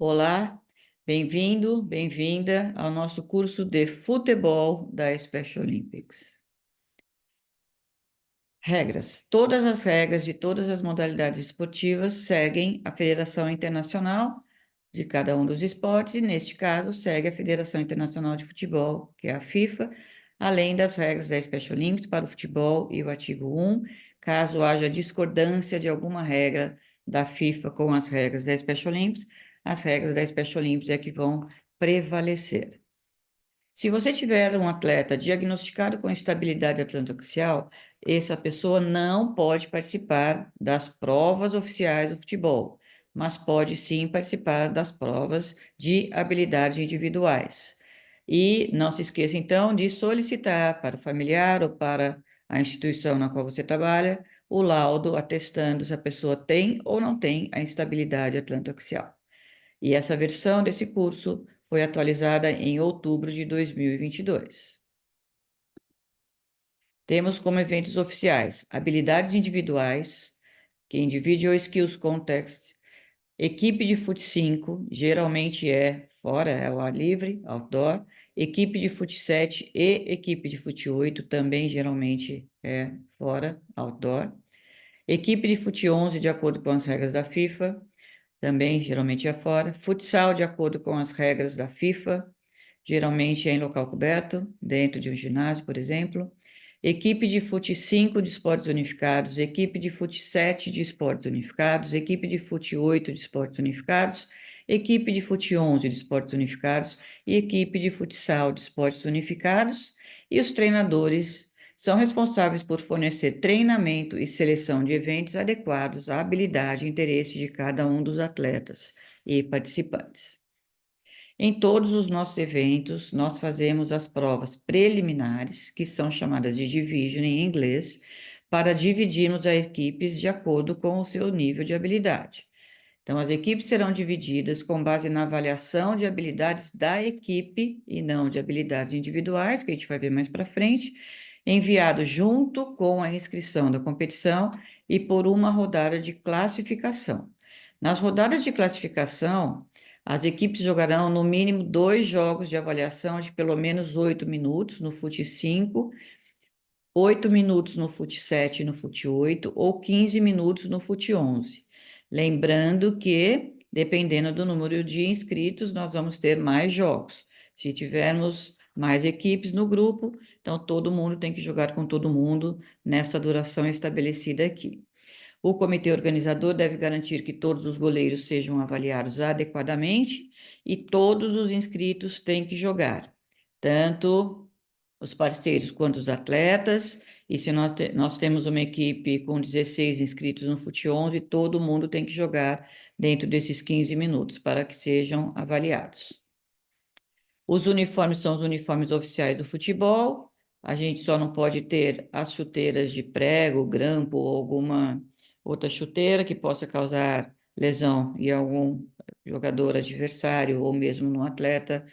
Olá, bem-vindo, bem-vinda ao nosso curso de futebol da Special Olympics. Regras. Todas as regras de todas as modalidades esportivas seguem a Federação Internacional de cada um dos esportes, e neste caso segue a Federação Internacional de Futebol, que é a FIFA, além das regras da Special Olympics para o futebol e o artigo 1, caso haja discordância de alguma regra da FIFA com as regras da Special Olympics, as regras da Special Olympics é que vão prevalecer. Se você tiver um atleta diagnosticado com instabilidade atlantoaxial, essa pessoa não pode participar das provas oficiais do futebol, mas pode sim participar das provas de habilidades individuais. E não se esqueça, então, de solicitar para o familiar ou para a instituição na qual você trabalha o laudo atestando se a pessoa tem ou não tem a instabilidade atlantoaxial. E essa versão desse curso foi atualizada em outubro de 2022. Temos como eventos oficiais habilidades individuais, que Individual Skills Contest, equipe de fut 5, geralmente é fora, é ao ar livre, outdoor, equipe de fut 7 e equipe de fut 8, também geralmente é fora, outdoor, equipe de fut 11, de acordo com as regras da FIFA, também geralmente é fora. Futsal, de acordo com as regras da FIFA, geralmente é em local coberto, dentro de um ginásio, por exemplo. Equipe de fut 5 de esportes unificados, equipe de fut 7 de esportes unificados, equipe de fut 8 de esportes unificados, equipe de fut 11 de esportes unificados e equipe de futsal de esportes unificados. E os treinadores são responsáveis por fornecer treinamento e seleção de eventos adequados à habilidade e interesse de cada um dos atletas e participantes. Em todos os nossos eventos, nós fazemos as provas preliminares, que são chamadas de division em inglês, para dividirmos as equipes de acordo com o seu nível de habilidade. Então, as equipes serão divididas com base na avaliação de habilidades da equipe e não de habilidades individuais, que a gente vai ver mais para frente, enviado junto com a inscrição da competição e por uma rodada de classificação. Nas rodadas de classificação, as equipes jogarão no mínimo 2 jogos de avaliação de pelo menos 8 minutos no fut 5, 8 minutos no fut 7 e no fut 8 ou 15 minutos no fut 11. Lembrando que, dependendo do número de inscritos, nós vamos ter mais jogos. Se tivermos mais equipes no grupo, então todo mundo tem que jogar com todo mundo nessa duração estabelecida aqui. O comitê organizador deve garantir que todos os goleiros sejam avaliados adequadamente e todos os inscritos têm que jogar, tanto os parceiros quanto os atletas. E se nós temos uma equipe com 16 inscritos no fut 11, todo mundo tem que jogar dentro desses 15 minutos para que sejam avaliados. Os uniformes são os uniformes oficiais do futebol. A gente só não pode ter as chuteiras de prego, grampo ou alguma outra chuteira que possa causar lesão em algum jogador adversário ou mesmo no atleta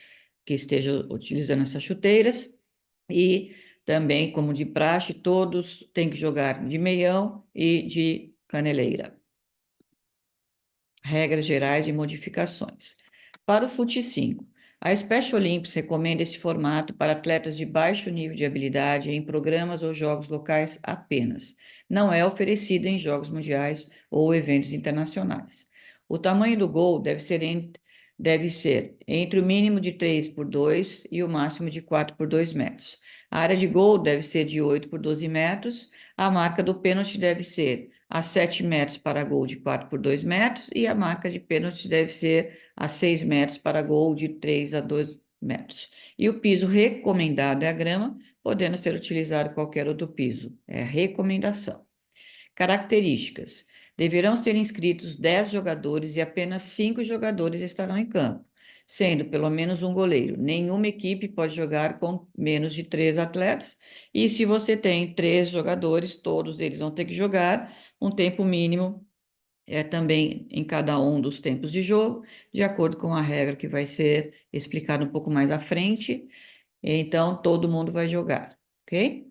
que esteja utilizando essas chuteiras. E também, como de praxe, todos têm que jogar de meião e de caneleira. Regras gerais e modificações. Para o fut 5, a Special Olympics recomenda esse formato para atletas de baixo nível de habilidade em programas ou jogos locais apenas. Não é oferecido em jogos mundiais ou eventos internacionais. O tamanho do gol deve ser entre o mínimo de 3 por 2 e o máximo de 4 por 2 metros. A área de gol deve ser de 8 por 12 metros. A marca do pênalti deve ser a 7 metros para gol de 4 por 2 metros e a marca de pênalti deve ser a 6 metros para gol de 3 a 2 metros. E o piso recomendado é a grama, podendo ser utilizado qualquer outro piso. É recomendação. Características. Deverão ser inscritos 10 jogadores e apenas 5 jogadores estarão em campo, sendo pelo menos um goleiro. Nenhuma equipe pode jogar com menos de 3 atletas. E se você tem 3 jogadores, todos eles vão ter que jogar um tempo mínimo também em cada um dos tempos de jogo, de acordo com a regra que vai ser explicada um pouco mais à frente. Então, todo mundo vai jogar, ok?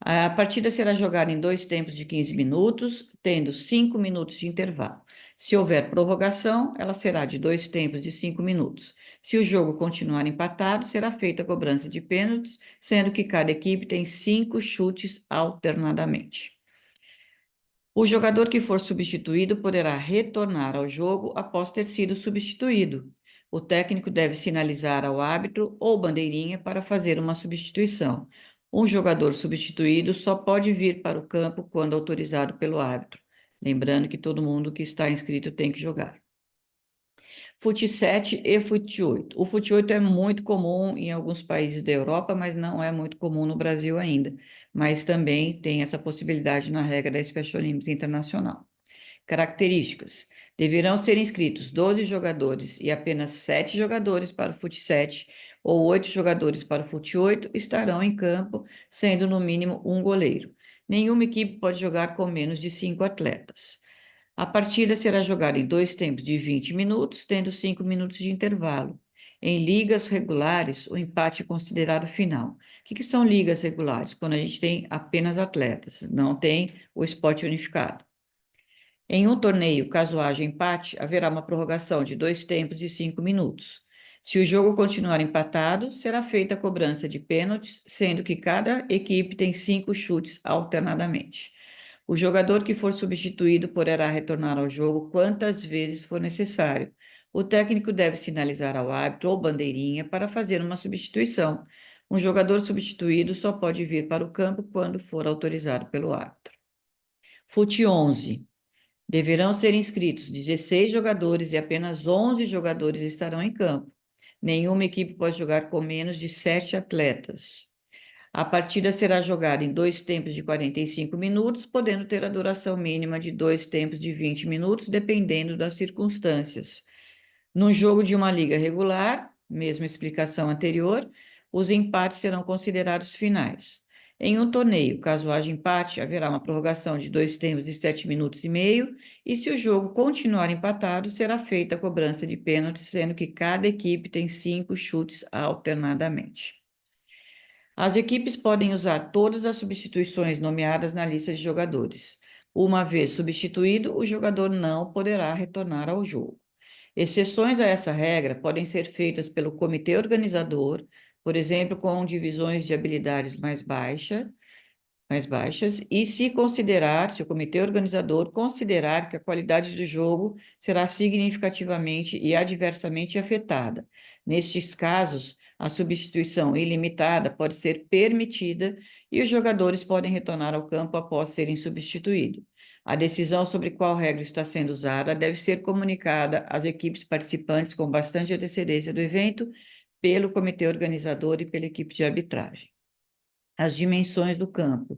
A partida será jogada em dois tempos de 15 minutos, tendo 5 minutos de intervalo. Se houver prorrogação, ela será de dois tempos de 5 minutos. Se o jogo continuar empatado, será feita a cobrança de pênaltis, sendo que cada equipe tem 5 chutes alternadamente. O jogador que for substituído poderá retornar ao jogo após ter sido substituído. O técnico deve sinalizar ao árbitro ou bandeirinha para fazer uma substituição. Um jogador substituído só pode vir para o campo quando autorizado pelo árbitro. Lembrando que todo mundo que está inscrito tem que jogar. Fut 7 e Fut 8. O Fut 8 é muito comum em alguns países da Europa, mas não é muito comum no Brasil ainda. Mas também tem essa possibilidade na regra da Special Olympics Internacional. Características: deverão ser inscritos 12 jogadores e apenas 7 jogadores para o Fut 7 ou 8 jogadores para o Fut 8 estarão em campo, sendo no mínimo um goleiro. Nenhuma equipe pode jogar com menos de 5 atletas. A partida será jogada em dois tempos de 20 minutos, tendo 5 minutos de intervalo. Em ligas regulares, o empate é considerado final. O que são ligas regulares? Quando a gente tem apenas atletas, não tem o esporte unificado. Em um torneio, caso haja empate, haverá uma prorrogação de dois tempos de 5 minutos. Se o jogo continuar empatado, será feita a cobrança de pênaltis, sendo que cada equipe tem 5 chutes alternadamente. O jogador que for substituído poderá retornar ao jogo quantas vezes for necessário. O técnico deve sinalizar ao árbitro ou bandeirinha para fazer uma substituição. Um jogador substituído só pode vir para o campo quando for autorizado pelo árbitro. Fute 11. Deverão ser inscritos 16 jogadores e apenas 11 jogadores estarão em campo. Nenhuma equipe pode jogar com menos de 7 atletas. A partida será jogada em dois tempos de 45 minutos, podendo ter a duração mínima de dois tempos de 20 minutos, dependendo das circunstâncias. No jogo de uma liga regular, mesma explicação anterior, os empates serão considerados finais. Em um torneio, caso haja empate, haverá uma prorrogação de dois tempos de 7 minutos e meio, e se o jogo continuar empatado, será feita a cobrança de pênalti, sendo que cada equipe tem 5 chutes alternadamente. As equipes podem usar todas as substituições nomeadas na lista de jogadores. Uma vez substituído, o jogador não poderá retornar ao jogo. Exceções a essa regra podem ser feitas pelo comitê organizador, por exemplo, com divisões de habilidades mais baixas, e se o comitê organizador considerar que a qualidade do jogo será significativamente e adversamente afetada. Nestes casos, a substituição ilimitada pode ser permitida e os jogadores podem retornar ao campo após serem substituídos. A decisão sobre qual regra está sendo usada deve ser comunicada às equipes participantes com bastante antecedência do evento, pelo comitê organizador e pela equipe de arbitragem. As dimensões do campo: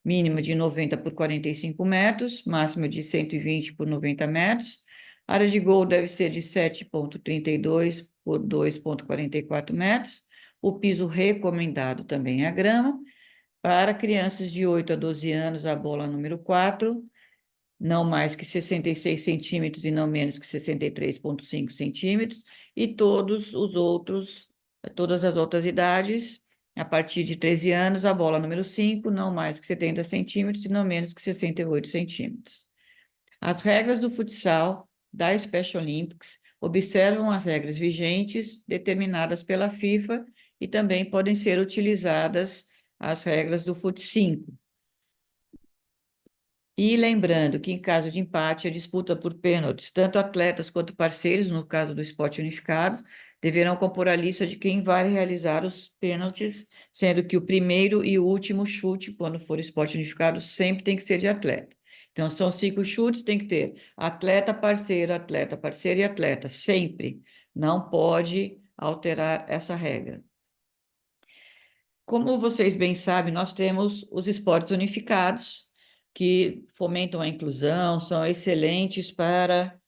mínima de 90 por 45 metros, máxima de 120 por 90 metros. A área de gol deve ser de 7,32 por 2,44 metros. O piso recomendado também é a grama. Para crianças de 8 a 12 anos, a bola número 4, não mais que 66 centímetros e não menos que 63,5 centímetros. E todas as outras idades, a partir de 13 anos, a bola número 5, não mais que 70 centímetros e não menos que 68 centímetros. As regras do futsal da Special Olympics observam as regras vigentes determinadas pela FIFA e também podem ser utilizadas as regras do Fut 5. E lembrando que, em caso de empate, a disputa por pênaltis, tanto atletas quanto parceiros, no caso do esporte unificado, deverão compor a lista de quem vai realizar os pênaltis, sendo que o primeiro e o último chute, quando for esporte unificado, sempre tem que ser de atleta. Então, são 5 chutes, tem que ter atleta, parceiro e atleta, sempre. Não pode alterar essa regra. Como vocês bem sabem, nós temos os esportes unificados, que fomentam a inclusão, são excelentes para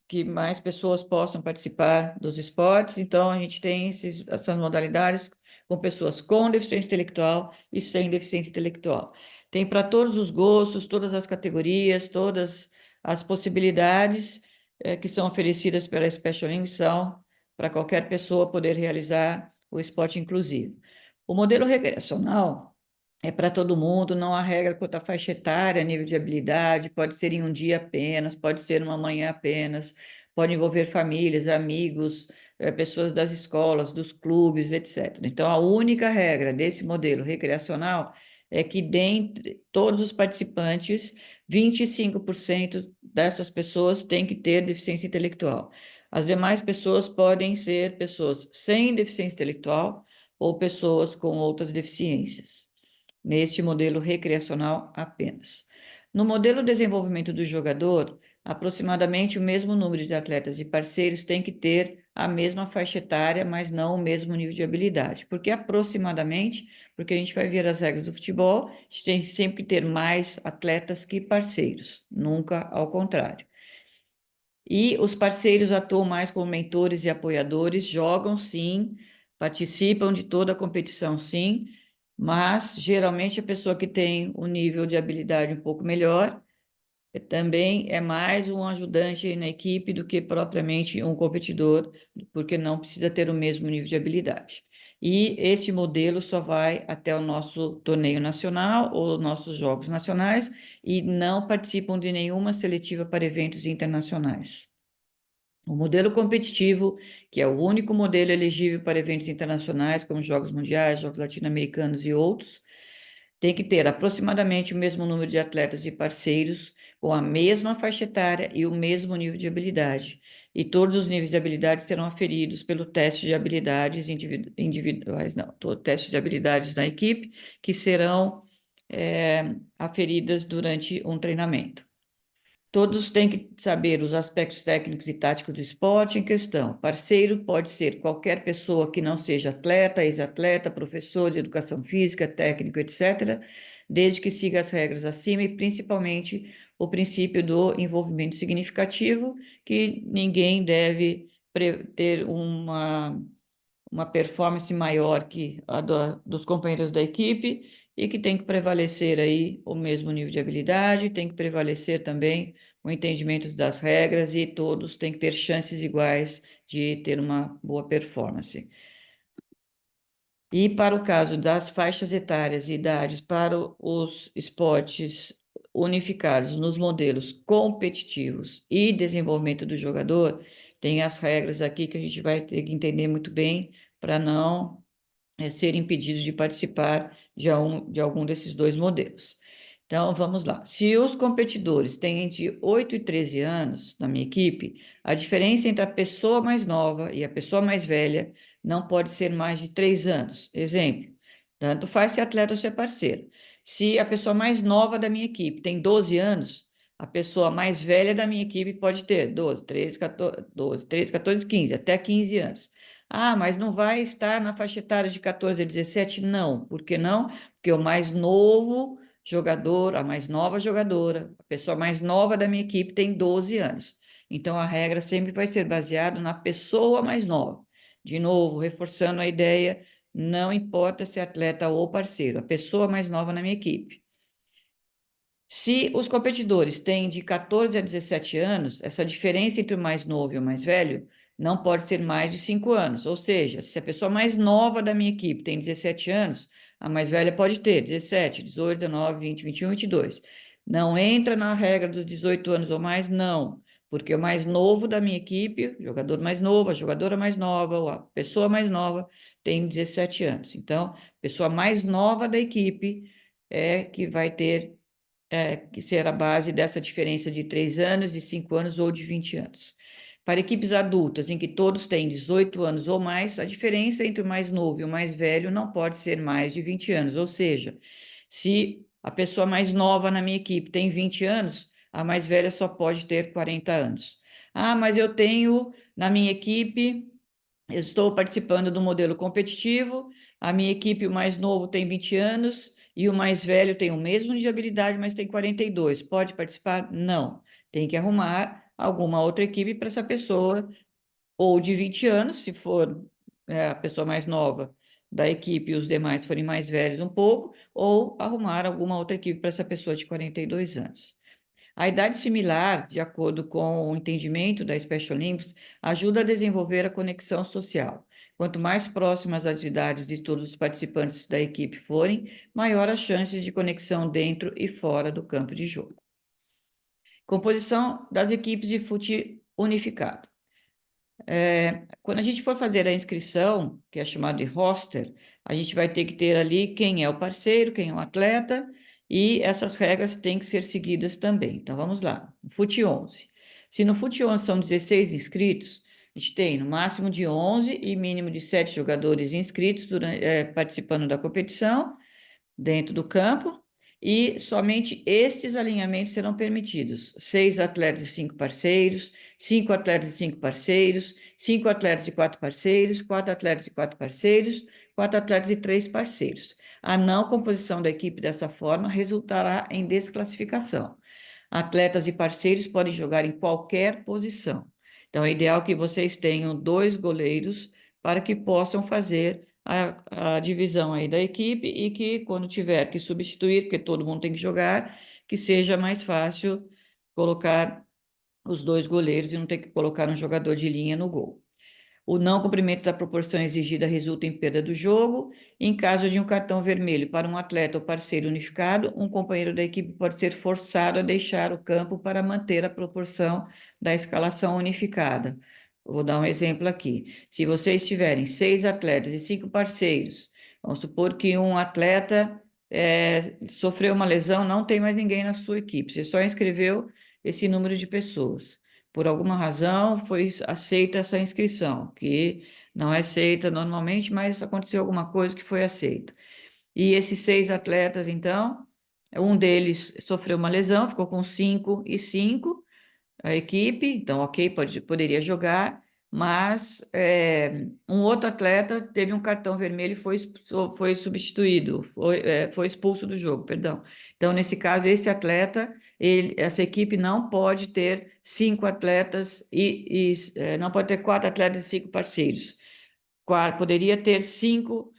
que mais pessoas possam participar dos esportes. Então, a gente tem essas modalidades com pessoas com deficiência intelectual e sem deficiência intelectual. Tem para todos os gostos, todas as categorias, todas as possibilidades que são oferecidas pela Special Olympics são para qualquer pessoa poder realizar o esporte inclusivo. O modelo recreacional é para todo mundo, não há regra quanto à faixa etária, nível de habilidade, pode ser em um dia apenas, pode ser uma manhã apenas, pode envolver famílias, amigos, pessoas das escolas, dos clubes, etc. Então, a única regra desse modelo recreacional é que, dentre todos os participantes, 25% dessas pessoas têm que ter deficiência intelectual. As demais pessoas podem ser pessoas sem deficiência intelectual ou pessoas com outras deficiências neste modelo recreacional apenas. No modelo de desenvolvimento do jogador, aproximadamente o mesmo número de atletas e parceiros tem que ter a mesma faixa etária, mas não o mesmo nível de habilidade. Por que aproximadamente? Porque a gente vai ver as regras do futebol, a gente tem sempre que ter mais atletas que parceiros, nunca ao contrário. E os parceiros atuam mais como mentores e apoiadores, jogam sim, participam de toda a competição sim, mas geralmente a pessoa que tem um nível de habilidade um pouco melhor também é mais um ajudante na equipe do que propriamente um competidor, porque não precisa ter o mesmo nível de habilidade. E este modelo só vai até o nosso torneio nacional ou nossos jogos nacionais e não participam de nenhuma seletiva para eventos internacionais. O modelo competitivo, que é o único modelo elegível para eventos internacionais, como Jogos Mundiais, Jogos Latino-Americanos e outros, tem que ter aproximadamente o mesmo número de atletas e parceiros, com a mesma faixa etária e o mesmo nível de habilidade. E todos os níveis de habilidade serão aferidos pelo teste de habilidades individuais, não, teste de habilidades da equipe, que serão aferidas durante um treinamento. Todos têm que saber os aspectos técnicos e táticos do esporte em questão. Parceiro pode ser qualquer pessoa que não seja atleta, ex-atleta, professor de educação física, técnico, etc., desde que siga as regras acima e principalmente o princípio do envolvimento significativo, que ninguém deve ter uma performance maior que a dos companheiros da equipe e que tem que prevalecer aí o mesmo nível de habilidade, tem que prevalecer também o entendimento das regras e todos têm que ter chances iguais de ter uma boa performance. E para o caso das faixas etárias e idades para os esportes unificados nos modelos competitivos e desenvolvimento do jogador, tem as regras aqui que a gente vai ter que entender muito bem para não ser impedidos de participar de algum desses dois modelos. Então, vamos lá. Se os competidores têm entre 8 e 13 anos na minha equipe, a diferença entre a pessoa mais nova e a pessoa mais velha não pode ser mais de 3 anos. Exemplo, tanto faz se atleta ou se é parceiro. Se a pessoa mais nova da minha equipe tem 12 anos, a pessoa mais velha da minha equipe pode ter 12, 13, 14, 12, 13, 14, 15, até 15 anos. Ah, mas não vai estar na faixa etária de 14 a 17? Não. Por que não? Porque o mais novo jogador, a mais nova jogadora, a pessoa mais nova da minha equipe tem 12 anos. Então a regra sempre vai ser baseada na pessoa mais nova. De novo, reforçando a ideia, não importa se é atleta ou parceiro, a pessoa mais nova na minha equipe. Se os competidores têm de 14 a 17 anos, essa diferença entre o mais novo e o mais velho não pode ser mais de 5 anos. Ou seja, se a pessoa mais nova da minha equipe tem 17 anos, a mais velha pode ter 17, 18, 19, 20, 21, 22. Não entra na regra dos 18 anos ou mais, não. Porque o mais novo da minha equipe, o jogador mais novo, a jogadora mais nova, ou a pessoa mais nova, tem 17 anos. Então, a pessoa mais nova da equipe é que vai ter que ser a base dessa diferença de 3 anos, de 5 anos ou de 20 anos. Para equipes adultas, em que todos têm 18 anos ou mais, a diferença entre o mais novo e o mais velho não pode ser mais de 20 anos. Ou seja, se a pessoa mais nova na minha equipe tem 20 anos, a mais velha só pode ter 40 anos. Ah, mas eu tenho na minha equipe, eu estou participando do modelo competitivo, a minha equipe, o mais novo tem 20 anos e o mais velho tem o mesmo de habilidade, mas tem 42. Pode participar? Não. Tem que arrumar alguma outra equipe para essa pessoa, ou de 20 anos, se for a pessoa mais nova da equipe e os demais forem mais velhos um pouco, ou arrumar alguma outra equipe para essa pessoa de 42 anos. A idade similar, de acordo com o entendimento da Special Olympics, ajuda a desenvolver a conexão social. Quanto mais próximas as idades de todos os participantes da equipe forem, maior as chances de conexão dentro e fora do campo de jogo. Composição das equipes de fute unificado. Quando a gente for fazer a inscrição, que é chamado de roster, a gente vai ter que ter ali quem é o parceiro, quem é o atleta, e essas regras têm que ser seguidas também. Então vamos lá. Fute 11. Se no Fute 11 são 16 inscritos, a gente tem no máximo de 11 e mínimo de 7 jogadores inscritos participando da competição dentro do campo, e somente estes alinhamentos serão permitidos: 6 atletas e 5 parceiros, 5 atletas e 5 parceiros, 5 atletas e 4 parceiros, 4 atletas e 4 parceiros, 4 atletas e 3 parceiros. A não composição da equipe dessa forma resultará em desclassificação. Atletas e parceiros podem jogar em qualquer posição. Então, é ideal que vocês tenham 2 goleiros para que possam fazer a divisão aí da equipe e que, quando tiver que substituir, porque todo mundo tem que jogar, que seja mais fácil colocar os 2 goleiros e não ter que colocar um jogador de linha no gol. O não cumprimento da proporção exigida resulta em perda do jogo. Em caso de um cartão vermelho para um atleta ou parceiro unificado, um companheiro da equipe pode ser forçado a deixar o campo para manter a proporção da escalação unificada. Vou dar um exemplo aqui. Se vocês tiverem 6 atletas e 5 parceiros, vamos supor que um atleta sofreu uma lesão, não tem mais ninguém na sua equipe, você só inscreveu esse número de pessoas. Por alguma razão foi aceita essa inscrição, que não é aceita normalmente, mas aconteceu alguma coisa que foi aceita. E esses 6 atletas, então, um deles sofreu uma lesão, ficou com 5 e 5, a equipe, então, ok, poderia jogar, mas um outro atleta teve um cartão vermelho e foi substituído, foi expulso do jogo, perdão. Então, nesse caso, esse atleta, essa equipe não pode ter 5 atletas não pode ter 4 atletas e 5 parceiros. Poderia ter 5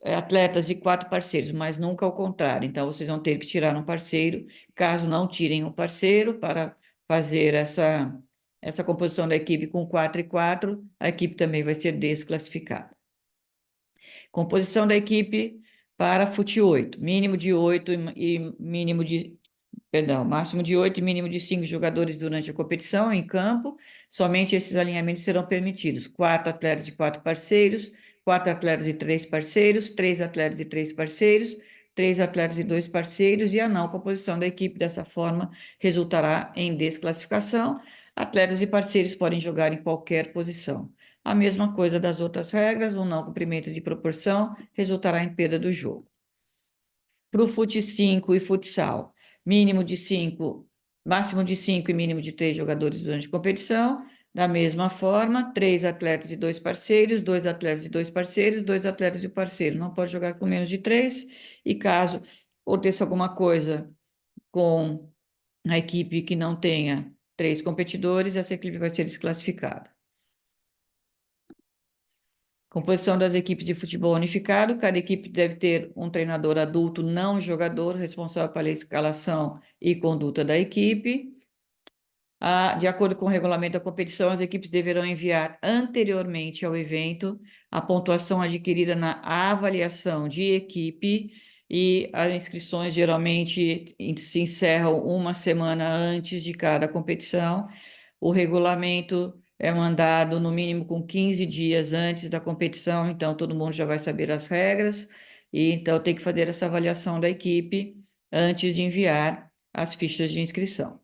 atletas e 4 parceiros, mas nunca ao contrário. Então, vocês vão ter que tirar um parceiro. Caso não tirem um parceiro para fazer essa composição da equipe com 4 e 4, a equipe também vai ser desclassificada. Composição da equipe para fute 8, mínimo de 8 máximo de 8 e mínimo de 5 jogadores durante a competição em campo. Somente esses alinhamentos serão permitidos: 4 atletas e 4 parceiros, 4 atletas e 3 parceiros, 3 atletas e 3 parceiros, 3 atletas e 2 parceiros, e a não composição da equipe dessa forma resultará em desclassificação. Atletas e parceiros podem jogar em qualquer posição. A mesma coisa das outras regras, o não cumprimento de proporção resultará em perda do jogo. Para o fute 5 e futsal, mínimo de 5, máximo de 5 e mínimo de 3 jogadores durante a competição. Da mesma forma, 3 atletas e 2 parceiros, 2 atletas e 2 parceiros, 2 atletas e um parceiro. Não pode jogar com menos de 3. E caso aconteça alguma coisa com a equipe que não tenha 3 competidores, essa equipe vai ser desclassificada. Composição das equipes de futebol unificado: cada equipe deve ter um treinador adulto não jogador responsável pela escalação e conduta da equipe. De acordo com o regulamento da competição, as equipes deverão enviar anteriormente ao evento a pontuação adquirida na avaliação de equipe, e as inscrições geralmente se encerram uma semana antes de cada competição. O regulamento é mandado no mínimo com 15 dias antes da competição, então todo mundo já vai saber as regras, e então tem que fazer essa avaliação da equipe antes de enviar as fichas de inscrição.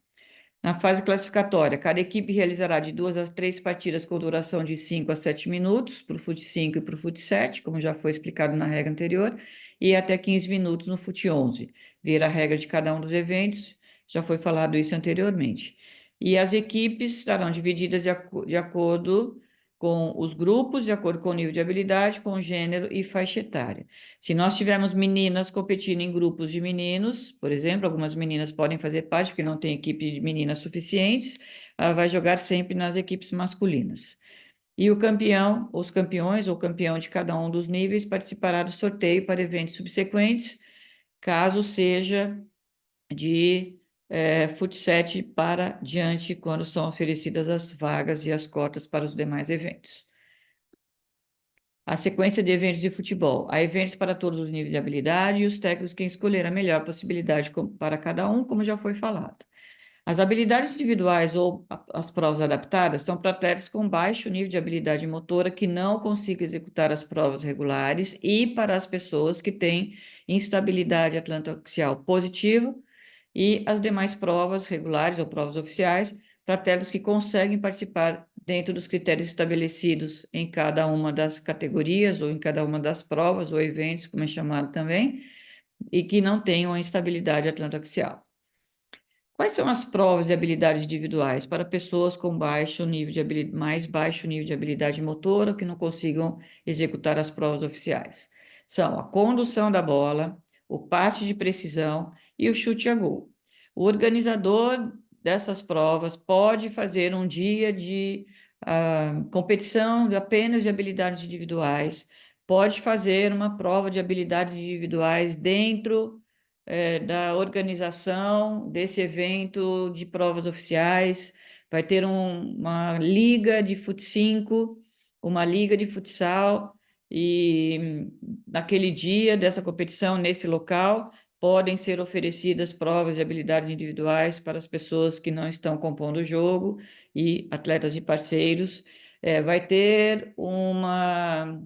Na fase classificatória, cada equipe realizará de 2 a 3 partidas com duração de 5 a 7 minutos, para o fute 5 e para o fute 7, como já foi explicado na regra anterior, e até 15 minutos no fute 11. Ver a regra de cada um dos eventos, já foi falado isso anteriormente. E as equipes estarão divididas de acordo com os grupos, de acordo com o nível de habilidade, com o gênero e faixa etária. Se nós tivermos meninas competindo em grupos de meninos, por exemplo, algumas meninas podem fazer parte, porque não tem equipe de meninas suficientes, vai jogar sempre nas equipes masculinas. E o campeão, os campeões ou campeão de cada um dos níveis participará do sorteio para eventos subsequentes, caso seja de Fut7 para diante quando são oferecidas as vagas e as cotas para os demais eventos. A sequência de eventos de futebol. Há eventos para todos os níveis de habilidade e os técnicos quem escolher a melhor possibilidade para cada um, como já foi falado. As habilidades individuais ou as provas adaptadas são para atletas com baixo nível de habilidade motora que não consigam executar as provas regulares e para as pessoas que têm instabilidade atlantoaxial positiva e as demais provas regulares ou provas oficiais para atletas que conseguem participar dentro dos critérios estabelecidos em cada uma das categorias ou em cada uma das provas ou eventos, como é chamado também, e que não tenham a instabilidade atlantoaxial. Quais são as provas de habilidades individuais para pessoas com baixo nível de mais baixo nível de habilidade motora que não consigam executar as provas oficiais? São a condução da bola, o passe de precisão e o chute a gol. O organizador dessas provas pode fazer um dia de competição apenas de habilidades individuais, pode fazer uma prova de habilidades individuais dentro da organização desse evento de provas oficiais. Vai ter uma liga de fut-5, uma liga de futsal, e naquele dia dessa competição, nesse local, podem ser oferecidas provas de habilidades individuais para as pessoas que não estão compondo o jogo e atletas e parceiros. Vai ter uma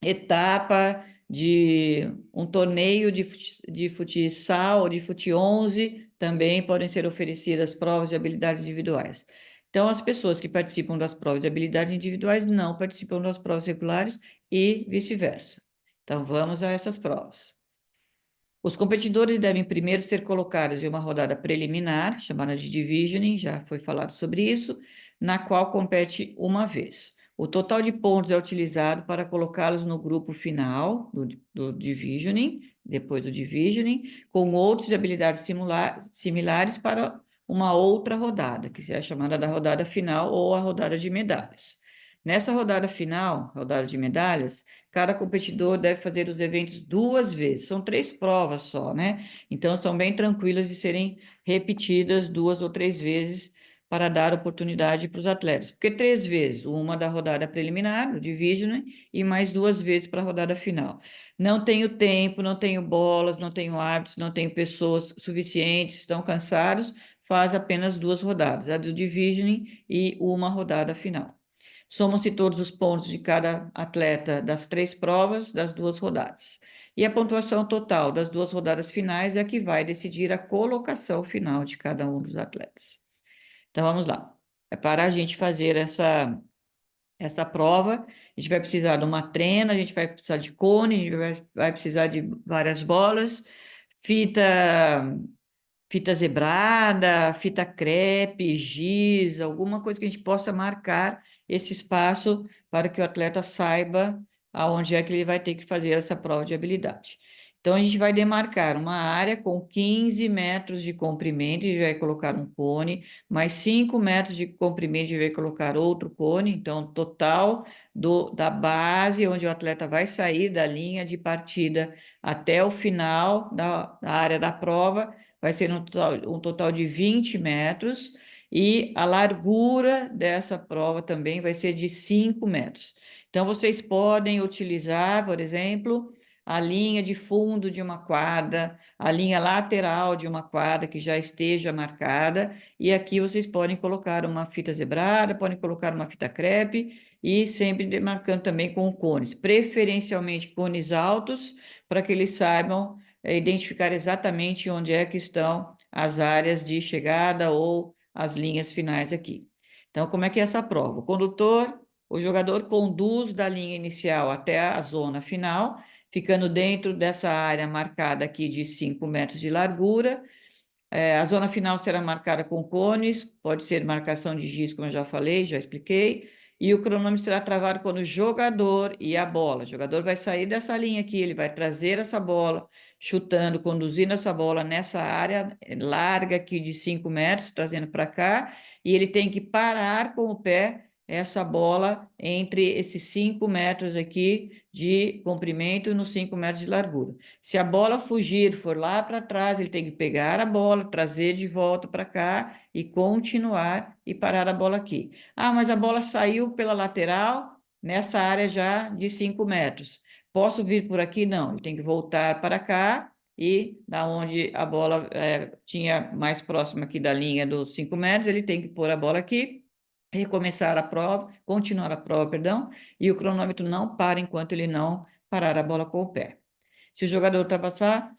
etapa de um torneio de futsal ou de fut-11, também podem ser oferecidas provas de habilidades individuais. Então, as pessoas que participam das provas de habilidades individuais não participam das provas regulares e vice-versa. Então, vamos a essas provas. Os competidores devem primeiro ser colocados em uma rodada preliminar, chamada de divisioning, já foi falado sobre isso, na qual compete uma vez. O total de pontos é utilizado para colocá-los no grupo final do divisioning, depois do divisioning, com outros de habilidades similares para uma outra rodada, que é chamada da rodada final ou a rodada de medalhas. Nessa rodada final, rodada de medalhas, cada competidor deve fazer os eventos 2 vezes. São 3 provas só, né? Então, são bem tranquilas de serem repetidas 2 ou 3 vezes para dar oportunidade para os atletas. Porque 3 vezes, uma da rodada preliminar, do division, e mais 2 vezes para a rodada final. Não tenho tempo, não tenho bolas, não tenho árbitros, não tenho pessoas suficientes, estão cansados, faz apenas 2 rodadas, a do division e uma rodada final. Somam-se todos os pontos de cada atleta das 3 provas das 2 rodadas. E a pontuação total das 2 rodadas finais é a que vai decidir a colocação final de cada um dos atletas. Então vamos lá. Para a gente fazer essa prova, a gente vai precisar de uma trena, a gente vai precisar de cone, a gente vai precisar de várias bolas, fita fita zebrada, fita crepe, giz, alguma coisa que a gente possa marcar esse espaço para que o atleta saiba aonde é que ele vai ter que fazer essa prova de habilidade. Então, a gente vai demarcar uma área com 15 metros de comprimento, a gente vai colocar um cone, mais 5 metros de comprimento, a gente vai colocar outro cone, então, total da base, onde o atleta vai sair da linha de partida até o final da área da prova, vai ser um total de 20 metros, e a largura dessa prova também vai ser de 5 metros. Então, vocês podem utilizar, por exemplo, a linha de fundo de uma quadra, a linha lateral de uma quadra que já esteja marcada, e aqui vocês podem colocar uma fita zebrada, podem colocar uma fita crepe, e sempre demarcando também com cones, preferencialmente cones altos, para que eles saibam identificar exatamente onde é que estão as áreas de chegada ou as linhas finais aqui. Então, como é que é essa prova? O jogador conduz da linha inicial até a zona final, ficando dentro dessa área marcada aqui de 5 metros de largura. A zona final será marcada com cones, pode ser marcação de giz, como eu já falei, já expliquei, e o cronômetro será travado quando o jogador e a bola. O jogador vai sair dessa linha aqui, ele vai trazer essa bola, chutando, conduzindo essa bola nessa área larga aqui de 5 metros, trazendo para cá, e ele tem que parar com o pé essa bola entre esses 5 metros aqui de comprimento e nos 5 metros de largura. Se a bola fugir, for lá para trás, ele tem que pegar a bola, trazer de volta para cá e continuar e parar a bola aqui. Ah, mas a bola saiu pela lateral nessa área já de 5 metros. Posso vir por aqui? Não, ele tem que voltar para cá e da onde a bola tinha mais próxima aqui da linha dos 5 metros, ele tem que pôr a bola aqui, recomeçar a prova, continuar a prova, perdão, e o cronômetro não para enquanto ele não parar a bola com o pé. Se o jogador ultrapassar,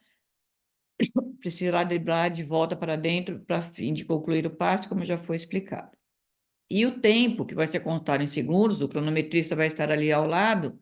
precisará driblar de volta para dentro para fim de concluir o passe, como já foi explicado. E o tempo, que vai ser contado em segundos, o cronometrista vai estar ali ao lado,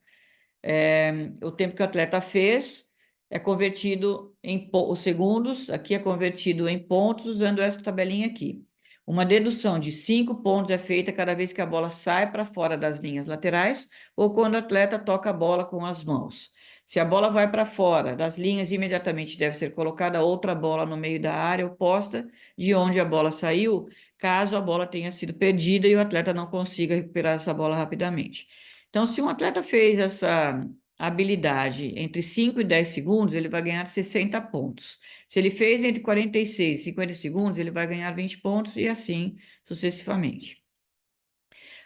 o tempo que o atleta fez é convertido em os segundos, aqui é convertido em pontos usando essa tabelinha aqui. Uma dedução de 5 pontos é feita cada vez que a bola sai para fora das linhas laterais ou quando o atleta toca a bola com as mãos. Se a bola vai para fora das linhas, imediatamente deve ser colocada outra bola no meio da área oposta de onde a bola saiu, caso a bola tenha sido perdida e o atleta não consiga recuperar essa bola rapidamente. Então, se um atleta fez essa habilidade entre 5 e 10 segundos, ele vai ganhar 60 pontos. Se ele fez entre 46 e 50 segundos, ele vai ganhar 20 pontos e assim sucessivamente.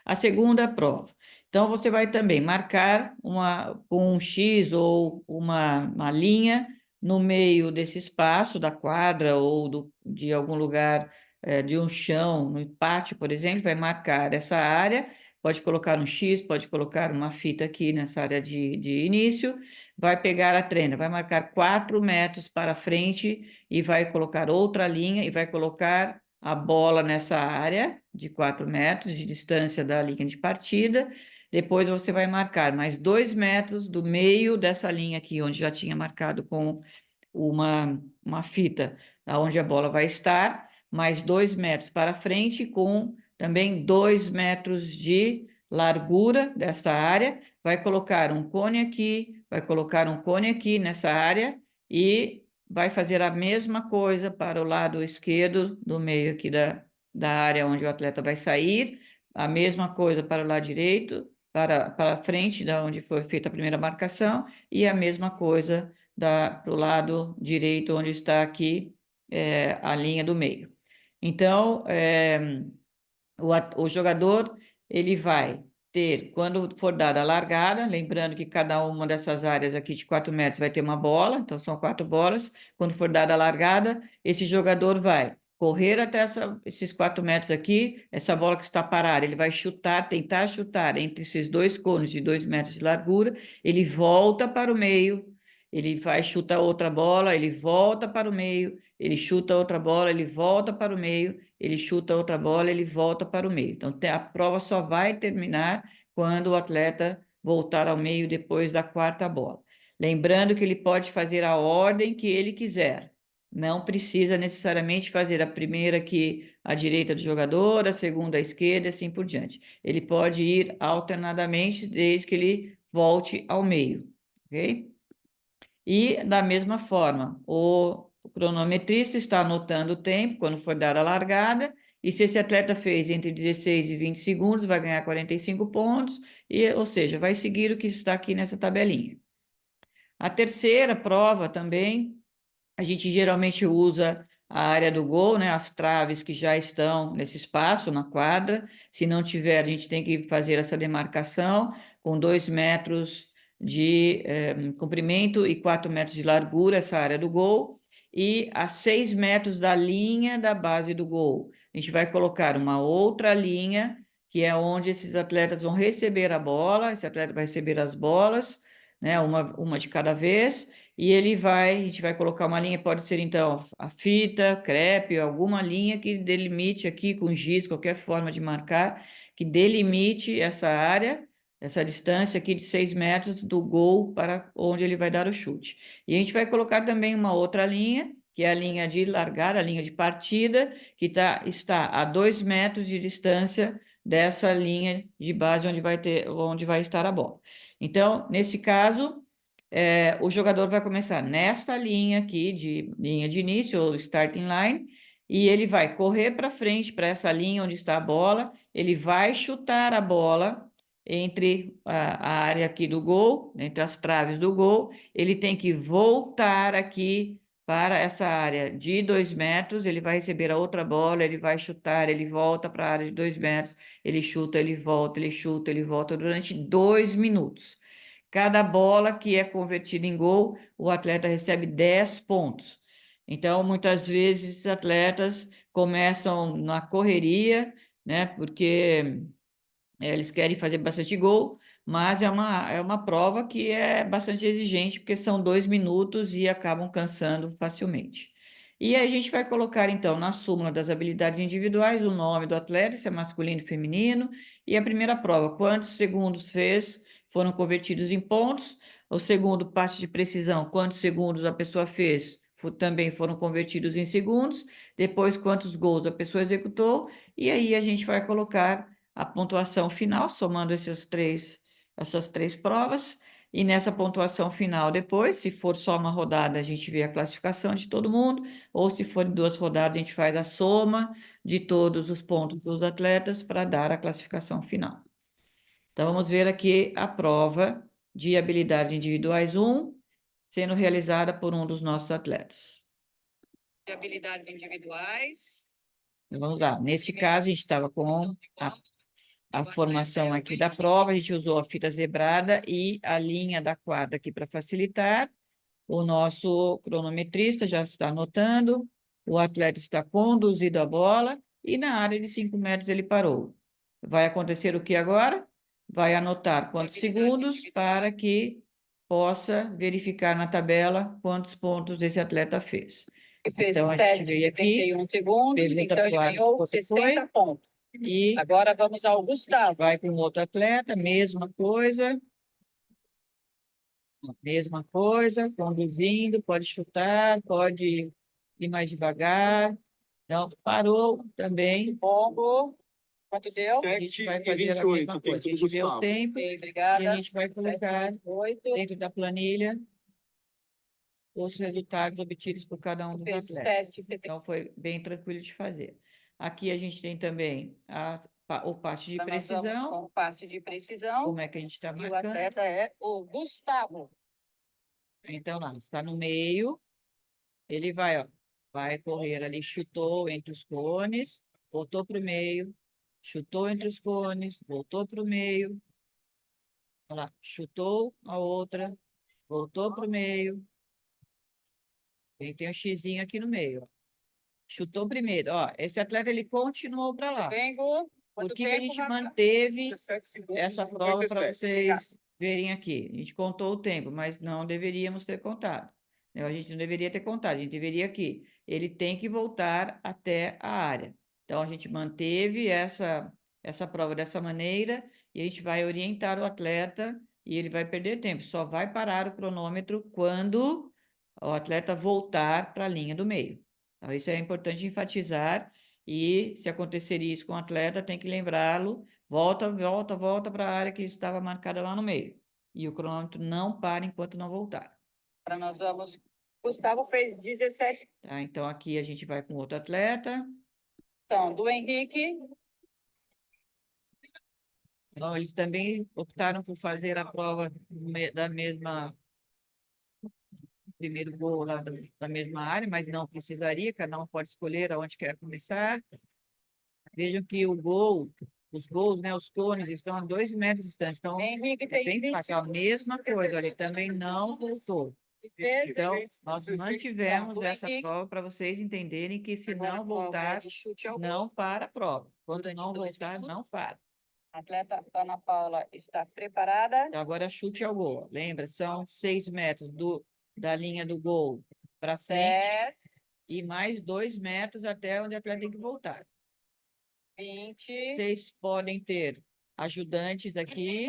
A segunda prova. Então, você vai também marcar com um X ou uma linha no meio desse espaço da quadra ou de algum lugar de um chão, no pátio, por exemplo, vai marcar essa área. Pode colocar um X, pode colocar uma fita aqui nessa área de início. Vai pegar a trena, vai marcar 4 metros para frente e vai colocar outra linha e vai colocar a bola nessa área de 4 metros de distância da linha de partida. Depois você vai marcar mais 2 metros do meio dessa linha aqui, onde já tinha marcado com uma fita, onde a bola vai estar, mais 2 metros para frente, com também 2 metros de largura dessa área. Vai colocar um cone aqui, vai colocar um cone aqui nessa área e vai fazer a mesma coisa para o lado esquerdo do meio aqui da área onde o atleta vai sair, a mesma coisa para o lado direito, para a frente da onde foi feita a primeira marcação, e a mesma coisa para o lado direito, onde está aqui a linha do meio. Então, o jogador ele vai ter, quando for dada a largada, lembrando que cada uma dessas áreas aqui de 4 metros vai ter uma bola, então são 4 bolas. Quando for dada a largada, esse jogador vai correr até esses 4 metros aqui, essa bola que está parada, ele vai chutar, tentar chutar entre esses dois cones de 2 metros de largura, ele volta para o meio, ele vai chutar outra bola, ele volta para o meio, ele chuta outra bola, ele volta para o meio, ele chuta outra bola, ele volta para o meio. Então, a prova só vai terminar quando o atleta voltar ao meio depois da quarta bola. Lembrando que ele pode fazer a ordem que ele quiser. Não precisa necessariamente fazer a primeira aqui à direita do jogador, a segunda à esquerda, assim por diante. Ele pode ir alternadamente desde que ele volte ao meio, ok? E, da mesma forma, o cronometrista está anotando o tempo quando for dar a largada, e se esse atleta fez entre 16 e 20 segundos, vai ganhar 45 pontos, ou seja, vai seguir o que está aqui nessa tabelinha. A terceira prova também, a gente geralmente usa a área do gol, né, as traves que já estão nesse espaço, na quadra. Se não tiver, a gente tem que fazer essa demarcação com 2 metros de comprimento e 4 metros de largura, essa área do gol, e a 6 metros da linha da base do gol. A gente vai colocar uma outra linha, que é onde esses atletas vão receber a bola, esse atleta vai receber as bolas, né, uma de cada vez, e a gente vai colocar uma linha, pode ser então a fita, crepe, alguma linha que delimite aqui com giz, qualquer forma de marcar, que delimite essa área, essa distância aqui de 6 metros do gol para onde ele vai dar o chute. E a gente vai colocar também uma outra linha, que é a linha de largada, a linha de partida, que está a 2 metros de distância dessa linha de base onde vai estar a bola. Então, nesse caso, o jogador vai começar nesta linha aqui, linha de início, ou starting line, e ele vai correr para frente, para essa linha onde está a bola, ele vai chutar a bola entre a área aqui do gol, entre as traves do gol, ele tem que voltar aqui para essa área de 2 metros, ele vai receber a outra bola, ele vai chutar, ele volta para a área de 2 metros, ele chuta, ele volta, ele chuta, ele volta durante 2 minutos. Cada bola que é convertida em gol, o atleta recebe 10 pontos. Então, muitas vezes, os atletas começam na correria, né? Porque eles querem fazer bastante gol, mas é uma prova que é bastante exigente, porque são 2 minutos e acabam cansando facilmente. E a gente vai colocar, então, na súmula das habilidades individuais, o nome do atleta, se é masculino e feminino, e a primeira prova, quantos segundos fez, foram convertidos em pontos, o segundo, passe de precisão, quantos segundos a pessoa fez, também foram convertidos em segundos, depois, quantos gols a pessoa executou, e aí a gente vai colocar a pontuação final, somando essas três provas, e nessa pontuação final, depois, se for só uma rodada, a gente vê a classificação de todo mundo, ou se for em 2 rodadas, a gente faz a soma de todos os pontos dos atletas para dar a classificação final. Então, vamos ver aqui a prova de habilidades individuais 1, sendo realizada por um dos nossos atletas. De habilidades individuais. Então, vamos lá. Neste caso, a gente estava com a formação aqui da prova, a gente usou a fita zebrada e a linha da quadra aqui para facilitar. O nosso cronometrista já está anotando, o atleta está conduzindo a bola e na área de 5 metros ele parou. Vai acontecer o que agora? Vai anotar quantos segundos para que possa verificar na tabela quantos pontos esse atleta fez. Então, a gente veio aqui, pergunta então ele para o ganhou 60 pontos. E agora vamos ao Gustavo. Vai com outro atleta, mesma coisa, conduzindo, pode chutar, pode ir mais devagar. Então, parou também. Pombo. Quanto deu? A gente vai fazer a mesma coisa. A gente vê o tempo Obrigada. e a gente vai colocar 8. dentro da planilha os resultados obtidos por cada um dos atletas. Então, foi bem tranquilo de fazer. Aqui a gente tem também o passe de precisão. Com o passe de precisão. Como é que a gente está E o marcando? atleta é o Gustavo. Então, lá, está no meio, ele vai, ó, vai correr ali, chutou entre os cones, voltou para o meio, chutou entre os cones, voltou para o meio, olha lá, chutou a outra, voltou para o meio, ele tem um xizinho aqui no meio, ó. Chutou primeiro, ó, esse atleta ele continuou para lá. Por que a gente manteve essa prova para vocês verem aqui? A gente contou o tempo, mas não deveríamos ter contado. A gente não deveria ter contado, a gente deveria aqui. Ele tem que voltar até a área. Então, a gente manteve essa prova dessa maneira e a gente vai orientar o atleta e ele vai perder tempo. Só vai parar o cronômetro quando o atleta voltar para a linha do meio. Então, isso é importante enfatizar. E se acontecer isso com o atleta, tem que lembrá-lo, volta para a área que estava marcada lá no meio. E o cronômetro não para enquanto não voltar. Agora nós vamos... Gustavo fez 17. Tá? Então, aqui a gente vai com outro atleta. Então, do Henrique. Então, eles também optaram por fazer a prova da mesma... primeiro gol lá da mesma área, mas não precisaria, cada um pode escolher aonde quer começar. Vejam que os gols, né, os cones estão a 2 metros de distância. Então, Henrique é bem fácil. A mesma coisa, ele também não voltou. Então, nós mantivemos essa prova para vocês entenderem que se não voltar, não para a prova. Quando não voltar, não para. A atleta Ana Paula está preparada. Então, agora chute ao gol. Lembra, são 6 metros da linha do gol para frente e mais 2 metros até onde a atleta tem que voltar. 20. Vocês podem ter ajudantes aqui.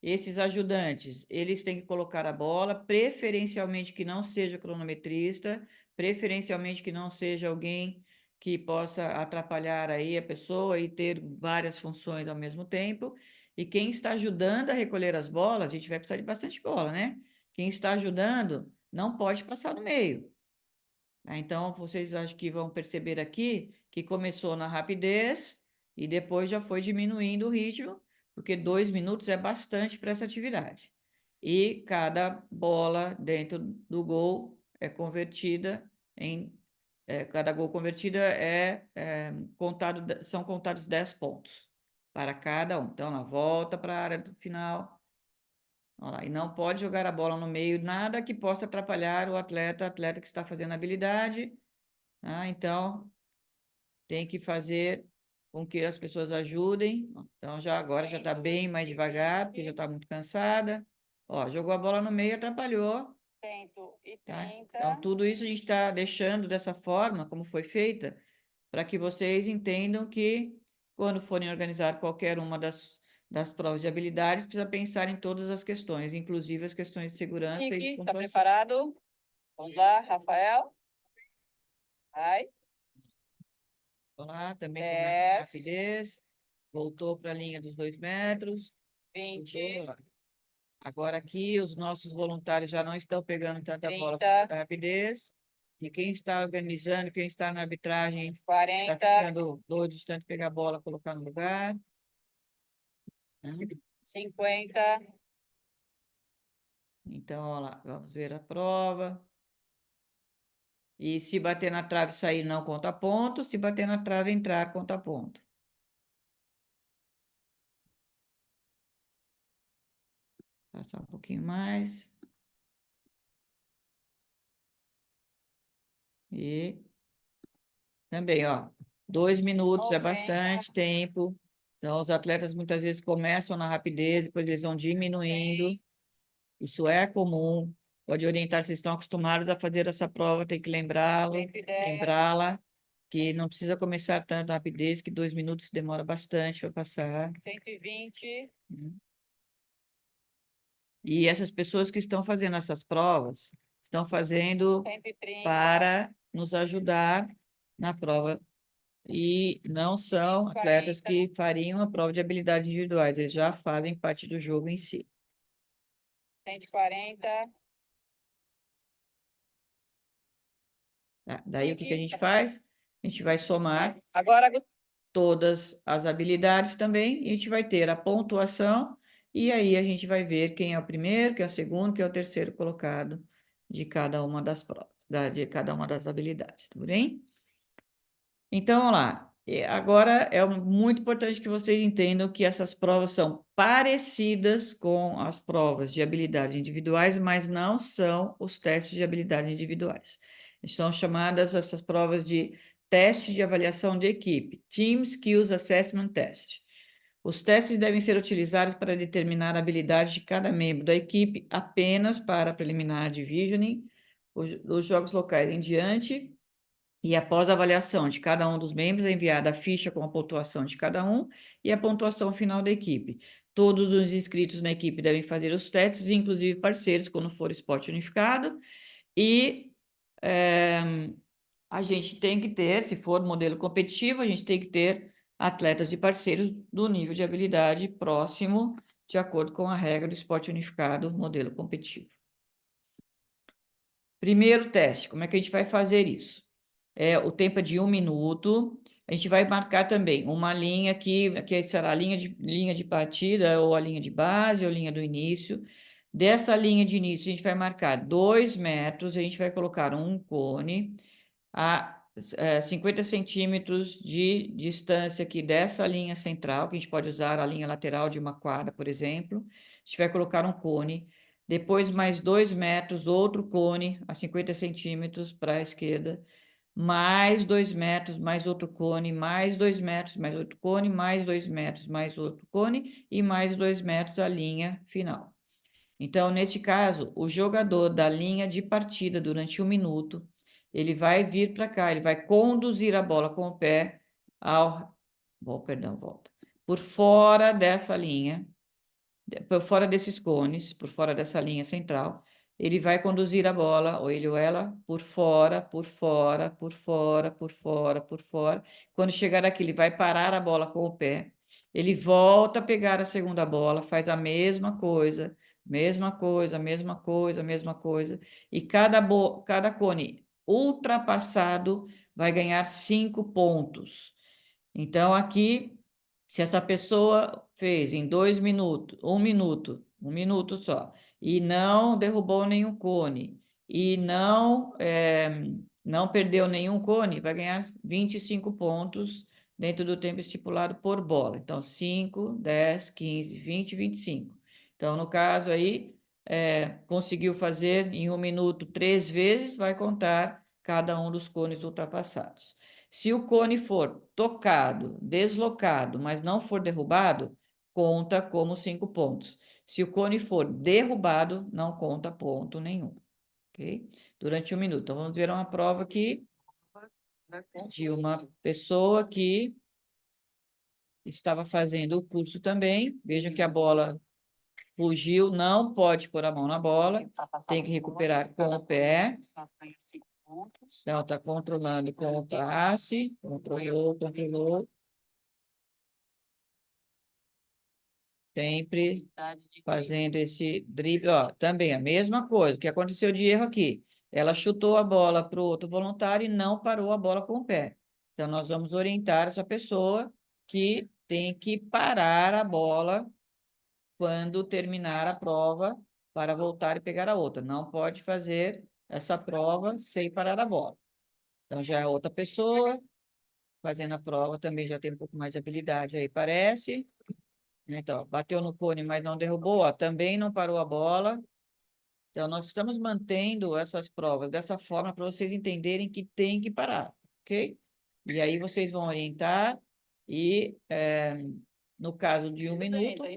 Esses ajudantes, eles têm que colocar a bola, preferencialmente que não seja cronometrista, preferencialmente que não seja alguém que possa atrapalhar aí a pessoa e ter várias funções ao mesmo tempo. E quem está ajudando a recolher as bolas, a gente vai precisar de bastante bola, né? Quem está ajudando não pode passar no meio. Tá? Então, vocês acho que vão perceber aqui que começou na rapidez e depois já foi diminuindo o ritmo, porque 2 minutos é bastante para essa atividade. E cada bola dentro do gol é convertida em. Cada gol convertida são contados 10 pontos para cada um. Então, ela volta para a área do final. Olha lá, e não pode jogar a bola no meio, nada que possa atrapalhar o atleta que está fazendo a habilidade. Tá? Então, tem que fazer com que as pessoas ajudem. Então, agora já está bem mais devagar, porque já está muito cansada. Ó, jogou a bola no meio, atrapalhou. 130. Tá? Então, tudo isso a gente está deixando dessa forma, como foi feita, para que vocês entendam que, quando forem organizar qualquer uma das provas de habilidades, precisa pensar em todas as questões, inclusive as questões de segurança e de Henrique, está pontuação. preparado? Vamos lá, Rafael. Vai. Vamos lá, também com mais 10, rapidez. Voltou para a linha dos 2 metros. 20, Voltou lá. Agora aqui, os nossos voluntários já não estão pegando tanta bola com 30, tanta rapidez. E quem está organizando, quem está na arbitragem, está 40, ficando doido de tanto pegar a bola, colocar no lugar. Né? 50, Então, olha lá, vamos ver a prova. E se bater na trave e sair, não conta ponto. Se bater na trave e entrar, conta ponto. Passar um pouquinho mais. E também, ó, 2 minutos é 90, bastante tempo. Então, os atletas muitas vezes começam na rapidez, depois eles vão diminuindo. Isso é comum. Pode orientar, se estão acostumados a fazer essa prova, tem que lembrá-la, que não precisa começar tanto rapidez, que 2 minutos demora bastante para passar. 120, E essas pessoas que estão fazendo essas provas, estão fazendo 130, para nos ajudar na prova. E não são atletas que fariam a prova de habilidades individuais, eles já fazem parte do jogo em si. 140, Tá? Daí o que a gente faz? A gente vai somar agora todas as habilidades também, e a gente vai ter a pontuação, e aí a gente vai ver quem é o primeiro, quem é o segundo, quem é o terceiro colocado de cada uma das provas, de cada uma das habilidades, tudo bem? Então, vamos lá. Agora é muito importante que vocês entendam que essas provas são parecidas com as provas de habilidades individuais, mas não são os testes de habilidades individuais. São chamadas essas provas de teste de avaliação de equipe, Team Skills Assessment Test. Os testes devem ser utilizados para determinar a habilidade de cada membro da equipe apenas para preliminar divisioning, os jogos locais em diante. E após a avaliação de cada um dos membros, é enviada a ficha com a pontuação de cada um e a pontuação final da equipe. Todos os inscritos na equipe devem fazer os testes, inclusive parceiros, quando for esporte unificado. E a gente tem que ter, se for modelo competitivo, a gente tem que ter atletas e parceiros do nível de habilidade próximo, de acordo com a regra do esporte unificado, modelo competitivo. Primeiro teste, como é que a gente vai fazer isso? O tempo é de 1 minuto. A gente vai marcar também uma linha que será a linha de partida, ou a linha de base, ou a linha do início. Dessa linha de início, a gente vai marcar 2 metros, a gente vai colocar um cone a 50 centímetros de distância aqui dessa linha central, que a gente pode usar a linha lateral de uma quadra, por exemplo. A gente vai colocar um cone. Depois, mais 2 metros, outro cone a 50 centímetros para a esquerda, mais 2 metros, mais outro cone, mais 2 metros, mais outro cone, mais 2 metros, mais outro cone e mais 2 metros a linha final. Então, neste caso, o jogador da linha de partida durante 1 minuto, ele vai vir para cá, ele vai conduzir a bola com o pé volta, por fora dessa linha, por fora desses cones, por fora dessa linha central, ele vai conduzir a bola, ou ele ou ela, por fora, por fora, por fora, por fora, por fora. Quando chegar aqui, ele vai parar a bola com o pé, ele volta a pegar a segunda bola, faz a mesma coisa, mesma coisa, mesma coisa, mesma coisa, e cada cone ultrapassado vai ganhar 5 pontos. Então, aqui, se essa pessoa fez em 2 minutos, 1 minuto só, e não derrubou nenhum cone, e não perdeu nenhum cone, vai ganhar 25 pontos dentro do tempo estipulado por bola. Então, 5, 10, 15, 20, 25. Então, no caso aí, conseguiu fazer em 1 minuto 3 vezes, vai contar cada um dos cones ultrapassados. Se o cone for tocado, deslocado, mas não for derrubado, conta como 5 pontos. Se o cone for derrubado, não conta ponto nenhum. Ok? Durante 1 minuto. Então, vamos ver uma prova aqui de uma pessoa que estava fazendo o curso também. Vejam que a bola fugiu, não pode pôr a mão na bola, tem que recuperar com o pé. Então, está controlando com o passe, controlou. Sempre fazendo esse drible, ó, também a mesma coisa, o que aconteceu de erro aqui? Ela chutou a bola para o outro voluntário e não parou a bola com o pé. Então, nós vamos orientar essa pessoa que tem que parar a bola quando terminar a prova para voltar e pegar a outra. Não pode fazer essa prova sem parar a bola. Então, já é outra pessoa fazendo a prova, também já tem um pouco mais de habilidade aí, parece. Então, bateu no cone, mas não derrubou, ó, também não parou a bola. Então, nós estamos mantendo essas provas dessa forma para vocês entenderem que tem que parar, ok? E aí vocês vão orientar e, no caso de 1 minuto, a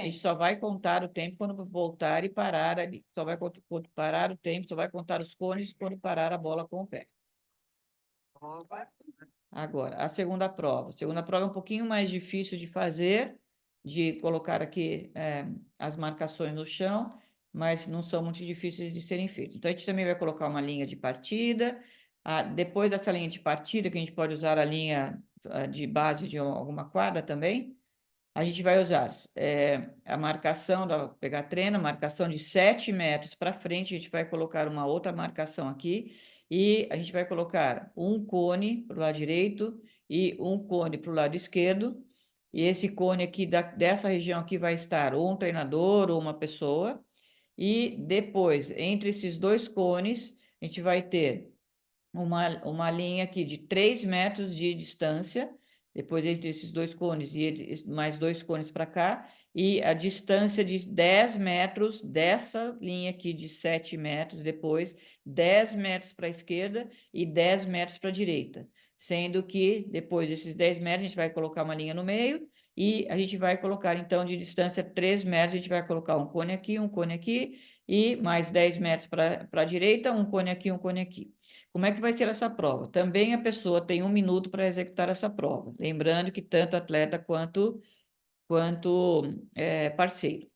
gente só vai contar o tempo quando voltar e parar ali. Só vai parar o tempo, só vai contar os cones quando parar a bola com o pé. Agora, a segunda prova. A segunda prova é um pouquinho mais difícil de fazer, de colocar aqui as marcações no chão, mas não são muito difíceis de serem feitas. Então, a gente também vai colocar uma linha de partida. Depois dessa linha de partida, que a gente pode usar a linha de base de alguma quadra também, a gente vai usar a marcação, pegar treino, marcação de 7 metros para frente, a gente vai colocar uma outra marcação aqui, e a gente vai colocar um cone para o lado direito e um cone para o lado esquerdo, e esse cone aqui, dessa região aqui, vai estar ou um treinador ou uma pessoa, e depois, entre esses dois cones, a gente vai ter uma linha aqui de 3 metros de distância, depois entre esses dois cones e mais 2 cones para cá, e a distância de 10 metros dessa linha aqui de 7 metros, depois 10 metros para a esquerda e 10 metros para a direita. Sendo que depois desses 10 metros, a gente vai colocar uma linha no meio e a gente vai colocar, então, de distância 3 metros, a gente vai colocar um cone aqui e mais 10 metros para a direita, um cone aqui, um cone aqui. Como é que vai ser essa prova? Também a pessoa tem 1 minuto para executar essa prova. Lembrando que tanto atleta quanto parceiro.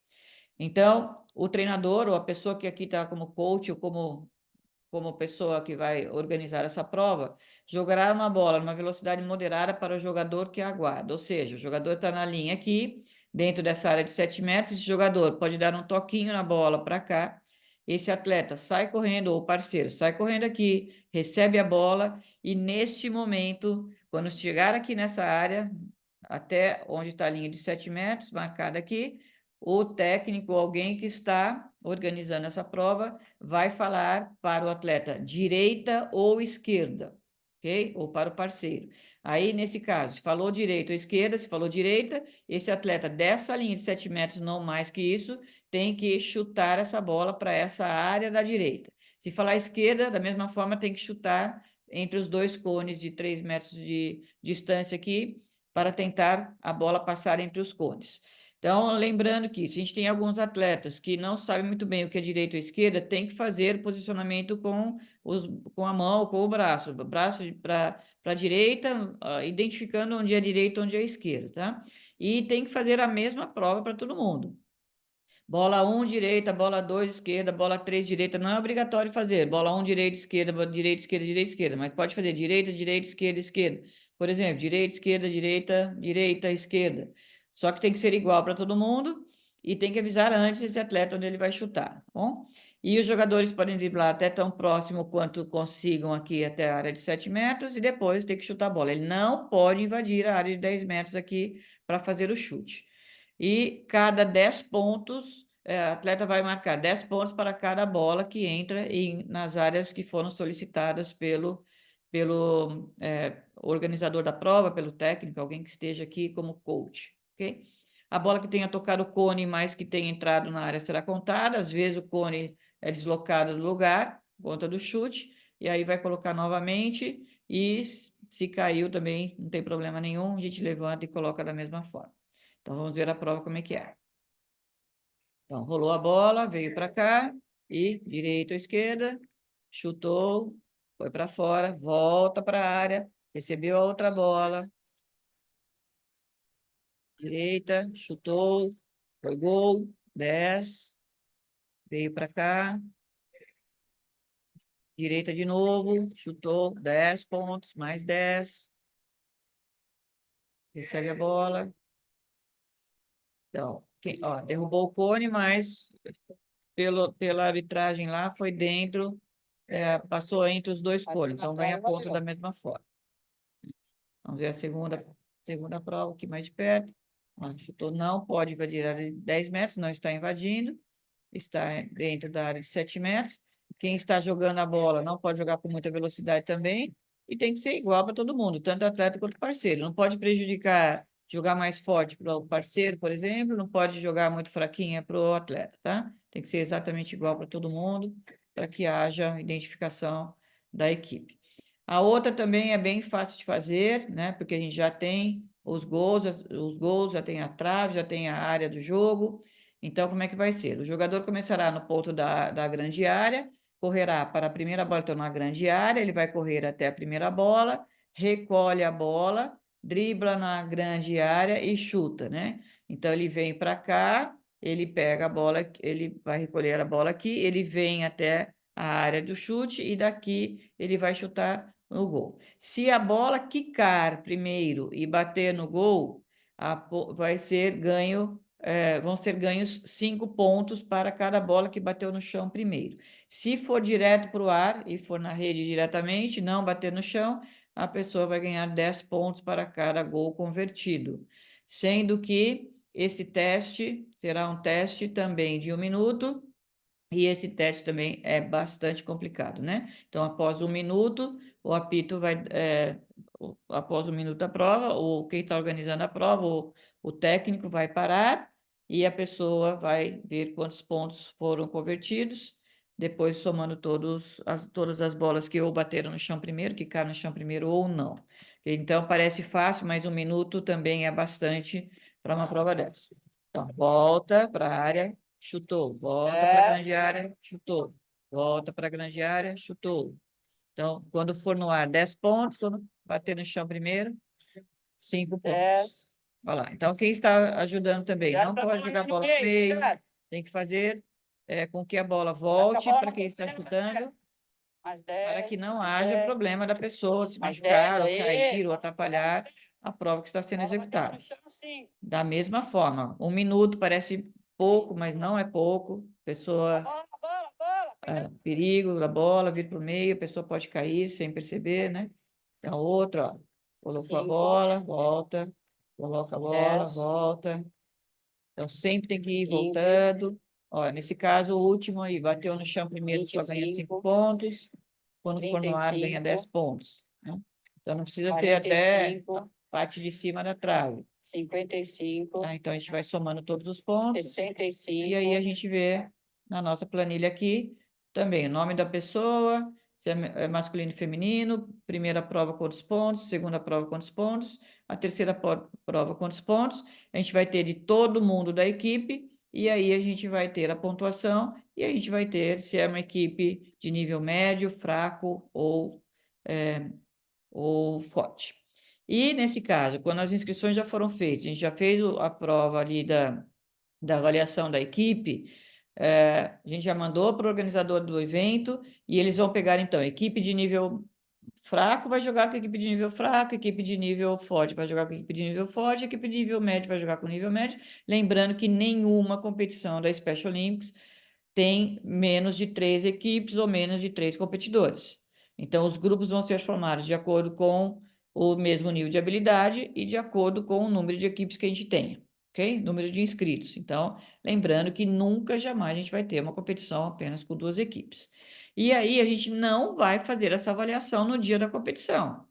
Então, o treinador ou a pessoa que aqui está como coach ou como pessoa que vai organizar essa prova, jogará uma bola numa velocidade moderada para o jogador que aguarda. Ou seja, o jogador está na linha aqui, dentro dessa área de 7 metros, esse jogador pode dar um toquinho na bola para cá, esse atleta sai correndo, ou parceiro, sai correndo aqui, recebe a bola, e neste momento, quando chegar aqui nessa área, até onde está a linha de 7 metros, marcada aqui, o técnico, alguém que está organizando essa prova, vai falar para o atleta direita ou esquerda, ok? Ou para o parceiro. Aí, nesse caso, se falou direita ou esquerda, se falou direita, esse atleta dessa linha de 7 metros, não mais que isso, tem que chutar essa bola para essa área da direita. Se falar esquerda, da mesma forma, tem que chutar entre os dois cones de 3 metros de distância aqui, para tentar a bola passar entre os cones. Então, lembrando que se a gente tem alguns atletas que não sabem muito bem o que é direita ou esquerda, tem que fazer posicionamento com a mão, com o braço para a direita, identificando onde é a direita e onde é a esquerda, tá? E tem que fazer a mesma prova para todo mundo. Bola 1, direita, bola 2, esquerda, bola 3, direita. Não é obrigatório fazer. Bola 1, direita, esquerda, direita, esquerda, direita, esquerda. Mas pode fazer direita, direita, esquerda, esquerda. Por exemplo, direita, esquerda, direita, direita, esquerda. Só que tem que ser igual para todo mundo e tem que avisar antes esse atleta onde ele vai chutar, tá bom? E os jogadores podem driblar até tão próximo quanto consigam aqui até a área de 7 metros e depois ter que chutar a bola. Ele não pode invadir a área de 10 metros aqui para fazer o chute. E cada 10 pontos, o atleta vai marcar 10 pontos para cada bola que entra nas áreas que foram solicitadas pelo organizador da prova, pelo técnico, alguém que esteja aqui como coach, ok? A bola que tenha tocado o cone, mais que tenha entrado na área, será contada. Às vezes o cone é deslocado do lugar, conta do chute, e aí vai colocar novamente, e se caiu também, não tem problema nenhum, a gente levanta e coloca da mesma forma. Então, vamos ver a prova como é que é. Então, rolou a bola, veio para cá, e direita ou esquerda, chutou, foi para fora, volta para a área, recebeu a outra bola, direita, chutou, foi gol, 10, veio para cá, direita de novo, chutou, 10 pontos, mais 10, recebe a bola. Então, ó, derrubou o cone, mas pela arbitragem lá, foi dentro, passou entre os dois cones, então ganha ponto da mesma forma. Vamos ver a segunda prova aqui mais de perto. Ó, chutou, não pode invadir a área de 10 metros, não está invadindo, está dentro da área de 7 metros. Quem está jogando a bola não pode jogar com muita velocidade também, e tem que ser igual para todo mundo, tanto atleta quanto parceiro. Não pode prejudicar, jogar mais forte para o parceiro, por exemplo, não pode jogar muito fraquinha para o atleta, tá? Tem que ser exatamente igual para todo mundo, para que haja identificação da equipe. A outra também é bem fácil de fazer, né? Porque a gente já tem os gols, já tem a trave, já tem a área do jogo. Então, como é que vai ser? O jogador começará no ponto da grande área, correrá para a primeira bola, então na grande área, ele vai correr até a primeira bola, recolhe a bola, dribla na grande área e chuta, né? Então, ele vem para cá, ele pega a bola, ele vai recolher a bola aqui, ele vem até a área do chute e daqui ele vai chutar no gol. Se a bola quicar primeiro e bater no gol, vai ser ganho, vão ser ganhos 5 pontos para cada bola que bateu no chão primeiro. Se for direto para o ar e for na rede diretamente, não bater no chão, a pessoa vai ganhar 10 pontos para cada gol convertido. Sendo que esse teste será um teste também de 1 minuto, e esse teste também é bastante complicado, né? Então, após 1 minuto, o apito vai, após 1 minuto da prova, quem está organizando a prova, o técnico vai parar e a pessoa vai ver quantos pontos foram convertidos, depois somando todas as bolas que ou bateram no chão primeiro, que caíram no chão primeiro ou não. Então, parece fácil, mas 1 minuto também é bastante para uma prova dessa. Então, volta para a área. Chutou, volta para a grande área, chutou, volta para a grande área, chutou. Então, quando for no ar, 10 pontos, quando bater no chão primeiro, 5 pontos. Olha lá. Então, quem está ajudando também, não pode jogar a bola no meio, tem que fazer com que a bola volte para quem está chutando, para que não haja problema da pessoa se machucar, ou cair, ou atrapalhar a prova que está sendo executada. Da mesma forma, 1 minuto parece pouco, mas não é pouco. Pessoa, perigo da bola, vir para o meio, a pessoa pode cair sem perceber, né? Então, outro, ó, colocou a bola, volta, coloca a bola, volta. Então, sempre tem que ir voltando. Ó, nesse caso, o último aí, bateu no chão primeiro, só ganha 5 pontos. Quando for no ar, ganha 10 pontos, né? Então, não precisa ser até a parte de cima da trave. 55. Tá? Então, a gente vai somando todos os pontos. 65. E aí a gente vê na nossa planilha aqui também o nome da pessoa, se é masculino e feminino, primeira prova quantos pontos, segunda prova quantos pontos, a terceira prova quantos pontos. A gente vai ter de todo mundo da equipe, e aí a gente vai ter a pontuação, e a gente vai ter se é uma equipe de nível médio, fraco ou forte. E nesse caso, quando as inscrições já foram feitas, a gente já fez a prova ali da avaliação da equipe, a gente já mandou para o organizador do evento e eles vão pegar, então, a equipe de nível fraco vai jogar com a equipe de nível fraco, a equipe de nível forte vai jogar com a equipe de nível forte, a equipe de nível médio vai jogar com nível médio, lembrando que nenhuma competição da Special Olympics tem menos de 3 equipes ou menos de 3 competidores. Então, os grupos vão ser formados de acordo com o mesmo nível de habilidade e de acordo com o número de equipes que a gente tenha, ok? Número de inscritos. Então, lembrando que nunca, jamais a gente vai ter uma competição apenas com 2 equipes. E aí, a gente não vai fazer essa avaliação no dia da competição.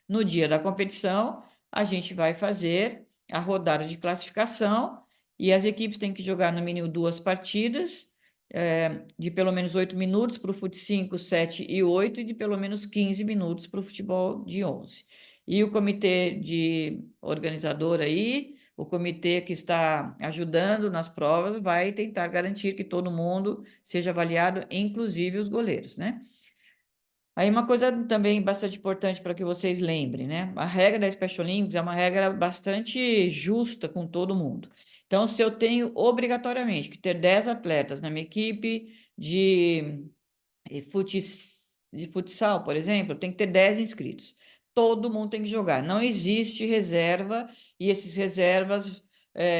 No dia da competição, a gente vai fazer a rodada de classificação e as equipes têm que jogar no mínimo 2 partidas, de pelo menos 8 minutos para o fut 5, 7 e 8, e de pelo menos 15 minutos para o futebol de 11. E o comitê de organizador aí, o comitê que está ajudando nas provas, vai tentar garantir que todo mundo seja avaliado, inclusive os goleiros, né? Aí uma coisa também bastante importante para que vocês lembrem, né? A regra da Special Olympics é uma regra bastante justa com todo mundo. Então, se eu tenho obrigatoriamente que ter 10 atletas na minha equipe de futsal, por exemplo, tem que ter 10 inscritos. Todo mundo tem que jogar. Não existe reserva e esses reservas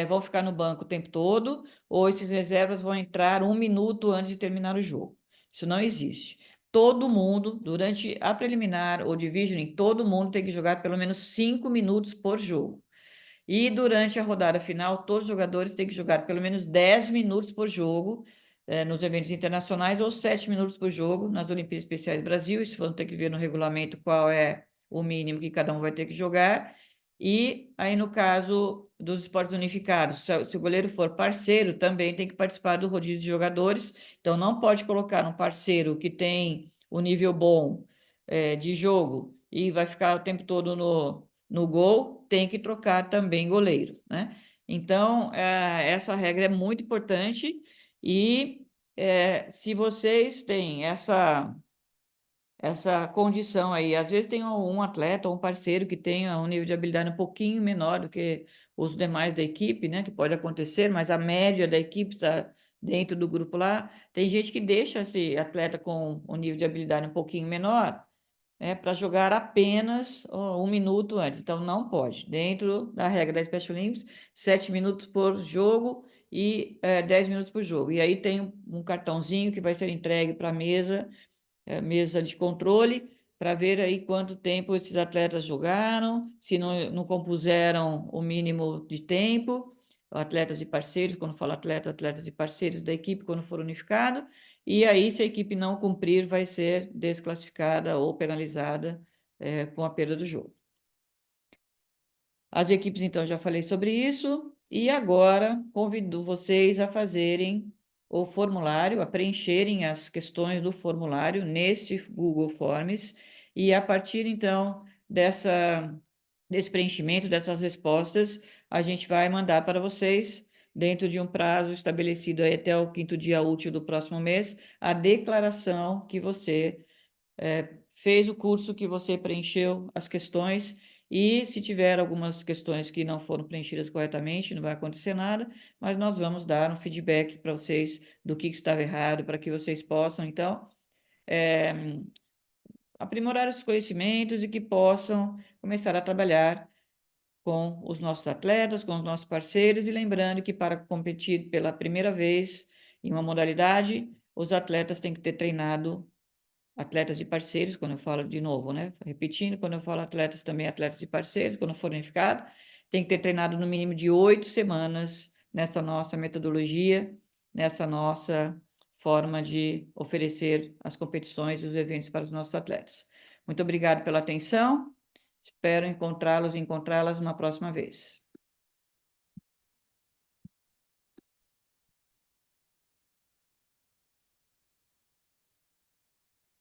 vão ficar no banco o tempo todo, ou esses reservas vão entrar 1 minuto antes de terminar o jogo. Isso não existe. Todo mundo, durante a preliminar ou divisioning, todo mundo tem que jogar pelo menos 5 minutos por jogo. E durante a rodada final, todos os jogadores têm que jogar pelo menos 10 minutos por jogo, nos eventos internacionais, ou 7 minutos por jogo nas Olimpíadas Especiais do Brasil. Isso vão ter que ver no regulamento qual é o mínimo que cada um vai ter que jogar. E aí, no caso dos esportes unificados, se o goleiro for parceiro, também tem que participar do rodízio de jogadores. Então, não pode colocar um parceiro que tem o nível bom, de jogo e vai ficar o tempo todo no gol, tem que trocar também goleiro, né? Então, essa regra é muito importante e se vocês têm essa condição aí, às vezes tem um atleta ou um parceiro que tenha um nível de habilidade um pouquinho menor do que os demais da equipe, né? Que pode acontecer, mas a média da equipe está dentro do grupo lá. Tem gente que deixa esse atleta com um nível de habilidade um pouquinho menor, para jogar apenas 1 minuto antes. Então, não pode. Dentro da regra da Special Olympics, 7 minutos por jogo e 10 minutos por jogo. E aí tem um cartãozinho que vai ser entregue para a mesa de controle, para ver aí quanto tempo esses atletas jogaram, se não compuseram o mínimo de tempo, atletas e parceiros, quando falo atleta, atletas e parceiros da equipe, quando for unificado, e aí, se a equipe não cumprir, vai ser desclassificada ou penalizada, com a perda do jogo. As equipes, então, já falei sobre isso, e agora convido vocês a fazerem o formulário, a preencherem as questões do formulário neste Google Forms, e a partir, então, desse preenchimento, dessas respostas, a gente vai mandar para vocês, dentro de um prazo estabelecido aí até o 5º dia útil do próximo mês, a declaração que você fez o curso, que você preencheu as questões, e se tiver algumas questões que não foram preenchidas corretamente, não vai acontecer nada, mas nós vamos dar um feedback para vocês do que estava errado, para que vocês possam, então, aprimorar os conhecimentos e que possam começar a trabalhar com os nossos atletas, com os nossos parceiros, e lembrando que para competir pela primeira vez em uma modalidade, os atletas têm que ter treinado, atletas e parceiros, quando eu falo de novo, né? Repetindo, quando eu falo atletas, também atletas e parceiros, quando for unificado, tem que ter treinado no mínimo de 8 semanas nessa nossa metodologia, nessa nossa forma de oferecer as competições e os eventos para os nossos atletas. Muito obrigado pela atenção, espero encontrá-los e encontrá-las uma próxima vez.